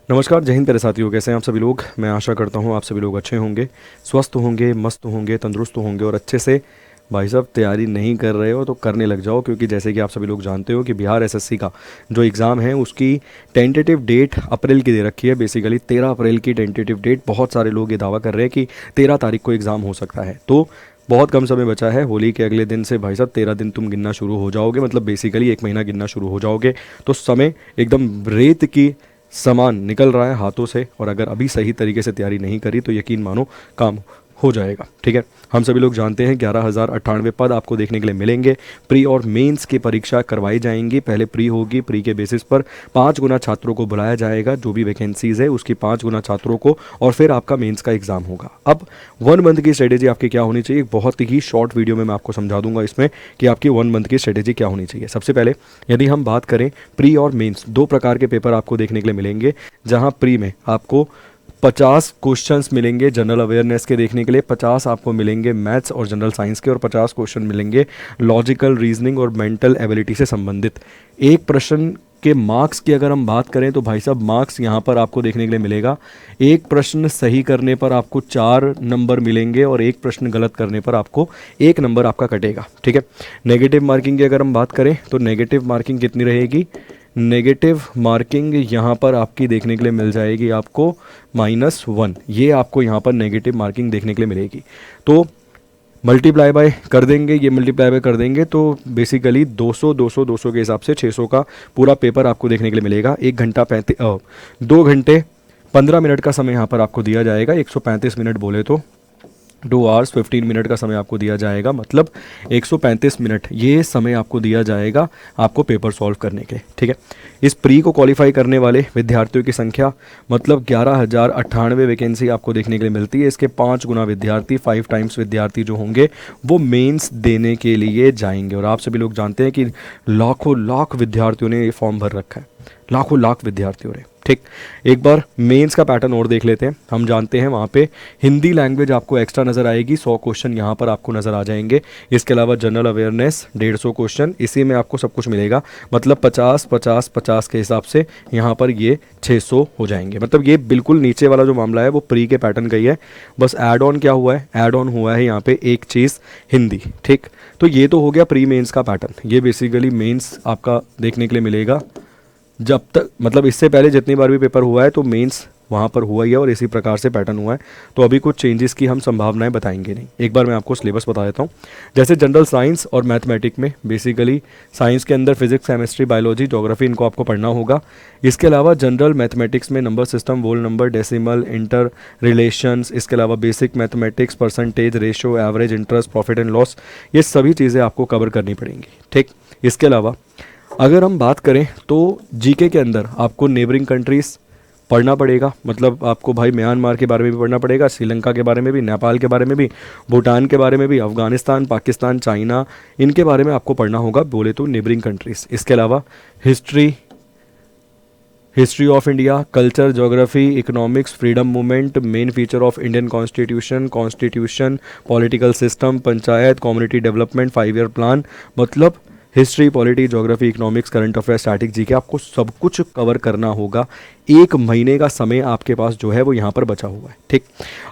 नमस्कार, जय हिंद प्यारे साथियों। कैसे हैं आप सभी लोग। मैं आशा करता हूं आप सभी लोग अच्छे होंगे, स्वस्थ होंगे, मस्त होंगे, तंदुरुस्त होंगे और अच्छे से। भाई साहब, तैयारी नहीं कर रहे हो तो करने लग जाओ, क्योंकि जैसे कि आप सभी लोग जानते हो कि बिहार एसएससी का जो एग्ज़ाम है उसकी टेंटेटिव डेट अप्रैल की दे रखी है। बेसिकली 13 अप्रैल की टेंटेटिव डेट। बहुत सारे लोग ये दावा कर रहे हैं कि 13 तारीख को एग्ज़ाम हो सकता है। तो बहुत कम समय बचा है। होली के अगले दिन से भाई साहब 13 दिन तुम गिनना शुरू हो जाओगे, मतलब बेसिकली एक महीना गिनना शुरू हो जाओगे। तो समय एकदम रेत की सामान निकल रहा है हाथों से, और अगर अभी सही तरीके से तैयारी नहीं करी तो यकीन मानो काम हो जाएगा। ठीक है, हम सभी लोग जानते हैं 11,098 पद आपको देखने के लिए मिलेंगे। प्री और मेंस की परीक्षा करवाई जाएंगी। पहले प्री होगी, प्री के बेसिस पर 5 गुना छात्रों को बुलाया जाएगा, जो भी वैकेंसीज है उसकी 5 गुना छात्रों को, और फिर आपका मेंस का एग्जाम होगा। अब 1 मंथ की स्ट्रेटेजी आपकी क्या होनी चाहिए, बहुत ही शॉर्ट वीडियो में मैं आपको समझा दूंगा इसमें कि आपकी 1 मंथ की स्ट्रेटेजी क्या होनी चाहिए। सबसे पहले यदि हम बात करें प्री और मेंस, 2 प्रकार के पेपर आपको देखने के लिए मिलेंगे। जहां प्री में आपको 50 क्वेश्चंस मिलेंगे जनरल अवेयरनेस के देखने के लिए, 50 आपको मिलेंगे मैथ्स और जनरल साइंस के, और 50 क्वेश्चन मिलेंगे लॉजिकल रीजनिंग और मेंटल एबिलिटी से संबंधित। एक प्रश्न के मार्क्स की अगर हम बात करें तो भाई साहब मार्क्स यहाँ पर आपको देखने के लिए मिलेगा। एक प्रश्न सही करने पर आपको 4 नंबर मिलेंगे और एक प्रश्न गलत करने पर आपको 1 नंबर आपका कटेगा। ठीक है, नेगेटिव मार्किंग की अगर हम बात करें तो नेगेटिव मार्किंग कितनी रहेगी। नेगेटिव मार्किंग यहाँ पर आपकी देखने के लिए मिल जाएगी आपको -1। ये आपको यहाँ पर नेगेटिव मार्किंग देखने के लिए मिलेगी। तो मल्टीप्लाई बाय कर देंगे, ये मल्टीप्लाई बाय कर देंगे तो बेसिकली 200 के हिसाब से 600 का पूरा पेपर आपको देखने के लिए मिलेगा। 2 घंटे 15 मिनट का समय यहाँ पर आपको दिया जाएगा। 135 मिनट बोले तो 2 आवर्स 15 मिनट का समय आपको दिया जाएगा, मतलब 135 मिनट ये समय आपको दिया जाएगा आपको पेपर सॉल्व करने के। ठीक है, इस प्री को क्वालिफाई करने वाले विद्यार्थियों की संख्या मतलब 11,098 वैकेंसी आपको देखने के लिए मिलती है। इसके 5 गुना विद्यार्थी, 5 टाइम्स विद्यार्थी जो होंगे वो मेंस देने के लिए जाएंगे। और आप सभी लोग जानते हैं कि लाखों लाख विद्यार्थियों ने ये फॉर्म भर रखा है, लाखों लाख विद्यार्थियों ने। ठीक, एक बार मेंस का पैटर्न और देख लेते हैं। हम जानते हैं वहाँ पे हिंदी लैंग्वेज आपको एक्स्ट्रा नज़र आएगी, 100 क्वेश्चन यहाँ पर आपको नज़र आ जाएंगे। इसके अलावा जनरल अवेयरनेस 150 क्वेश्चन, इसी में आपको सब कुछ मिलेगा। मतलब 50 के हिसाब से यहाँ पर ये 600 हो जाएंगे। मतलब ये बिल्कुल नीचे वाला जो मामला है वो प्री के पैटर्न का ही है। बस ऐड ऑन क्या हुआ है, ऐड ऑन हुआ है यहाँ पे एक चीज़, हिंदी। ठीक, तो ये तो हो गया प्री मेंस का पैटर्न। ये बेसिकली मेंस आपका देखने के लिए मिलेगा। जब तक मतलब इससे पहले जितनी बार भी पेपर हुआ है तो मेंस वहाँ पर हुआ ही है और इसी प्रकार से पैटर्न हुआ है। तो अभी कुछ चेंजेस की हम संभावनाएं बताएंगे नहीं। एक बार मैं आपको सिलेबस बता देता हूँ। जैसे जनरल साइंस और मैथमेटिक्स में बेसिकली साइंस के अंदर फिजिक्स, केमिस्ट्री, बायोलॉजी, ज्योग्राफी इनको आपको पढ़ना होगा। इसके अलावा जनरल मैथमेटिक्स में नंबर सिस्टम, वोल नंबर, डेसिमल, इंटर रिलेशंस, इसके अलावा basic mathematics, percentage, ratio, average, interest, profit and loss, ये सभी चीज़ें आपको कवर करनी पड़ेंगी। ठीक, इसके अलावा अगर हम बात करें तो जीके के अंदर आपको नेबरिंग कंट्रीज़ पढ़ना पड़ेगा। मतलब आपको भाई म्यांमार के बारे में भी पढ़ना पड़ेगा, श्रीलंका के बारे में भी, नेपाल के बारे में भी, भूटान के बारे में भी, अफगानिस्तान, पाकिस्तान, चाइना, इनके बारे में आपको पढ़ना होगा बोले तो नेबरिंग कंट्रीज़। इसके अलावा history of India, culture, geography, economics, freedom movement, main feature of Indian constitution, political system, panchayat, community development, 5 year plan, मतलब history, polity, geography, economics, current affair, static GK, आपको सब कुछ कवर करना होगा। 1 महीने का समय आपके पास जो है वो यहाँ पर बचा हुआ है। ठीक,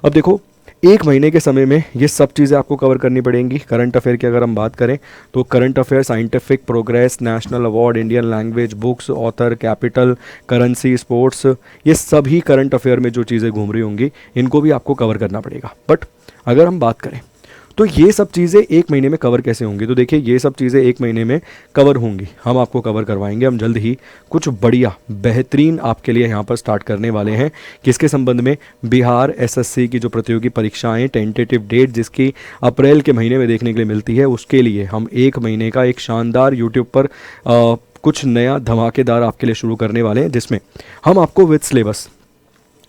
अब देखो 1 महीने के समय में ये सब चीज़ें आपको कवर करनी पड़ेंगी। करंट अफेयर की अगर हम बात करें तो current affair, scientific progress, national award, Indian language, books, author, capital, currency, sports, ये सभी करंट अफेयर में जो चीज़ें घूम रही होंगी इनको भी आपको कवर करना पड़ेगा। बट अगर हम बात करें तो ये सब चीज़ें 1 महीने में कवर कैसे होंगी, तो देखिए ये सब चीज़ें 1 महीने में कवर होंगी, हम आपको कवर करवाएंगे। हम जल्द ही कुछ बढ़िया बेहतरीन आपके लिए यहाँ पर स्टार्ट करने वाले हैं। किसके संबंध में, बिहार एसएससी की जो प्रतियोगी परीक्षाएं, टेंटेटिव डेट जिसकी अप्रैल के महीने में देखने के लिए मिलती है, उसके लिए हम 1 महीने का एक शानदार यूट्यूब पर कुछ नया धमाकेदार आपके लिए शुरू करने वाले हैं, जिसमें हम आपको with syllabus,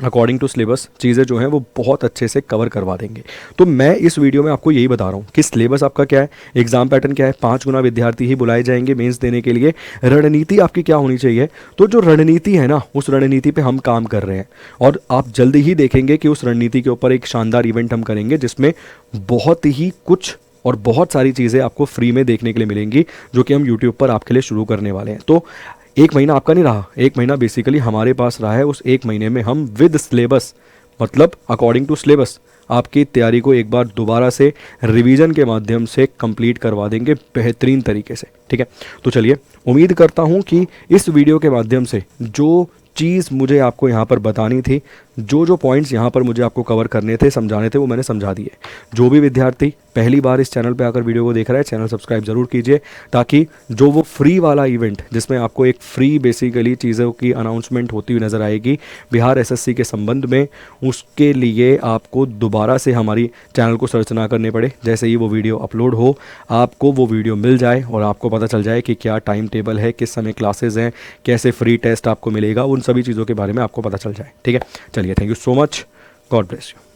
according to syllabus चीज़ें जो हैं वो बहुत अच्छे से कवर करवा देंगे। तो मैं इस वीडियो में आपको यही बता रहा हूँ कि सिलेबस आपका क्या है, एग्जाम पैटर्न क्या है, 5 गुना विद्यार्थी ही बुलाए जाएंगे मेंस देने के लिए, रणनीति आपकी क्या होनी चाहिए। तो जो रणनीति है ना, उस रणनीति पे हम काम कर रहे हैं और आप जल्दी ही देखेंगे कि उस रणनीति के ऊपर एक शानदार इवेंट हम करेंगे जिसमें बहुत ही कुछ और बहुत सारी चीज़ें आपको फ्री में देखने के लिए मिलेंगी, जो कि हम यूट्यूब पर आपके लिए शुरू करने वाले हैं। तो एक महीना आपका नहीं रहा, एक महीना बेसिकली हमारे पास रहा है। उस एक महीने में हम विद सिलेबस, मतलब अकॉर्डिंग टू सिलेबस, आपकी तैयारी को एक बार दोबारा से रिवीजन के माध्यम से कंप्लीट करवा देंगे बेहतरीन तरीके से। ठीक है, तो चलिए, उम्मीद करता हूँ कि इस वीडियो के माध्यम से जो चीज़ मुझे आपको यहाँ पर बतानी थी, जो पॉइंट्स यहाँ पर मुझे आपको कवर करने थे, समझाने थे, वो मैंने समझा दिए। जो भी विद्यार्थी पहली बार इस चैनल पे आकर वीडियो को देख रहा है, चैनल सब्सक्राइब ज़रूर कीजिए, ताकि जो वो फ्री वाला इवेंट जिसमें आपको एक फ्री बेसिकली चीज़ों की अनाउंसमेंट होती हुई नज़र आएगी बिहार एसएससी के संबंध में, उसके लिए आपको दोबारा से हमारी चैनल को सर्च ना करने पड़े। जैसे ही वो वीडियो अपलोड हो, आपको वो वीडियो मिल जाए और आपको पता चल जाए कि क्या टाइम टेबल है, किस समय क्लासेज हैं, कैसे फ्री टेस्ट आपको मिलेगा, उन सभी चीज़ों के बारे में आपको पता चल जाए। ठीक है, चलिए, thank you so much, God bless you.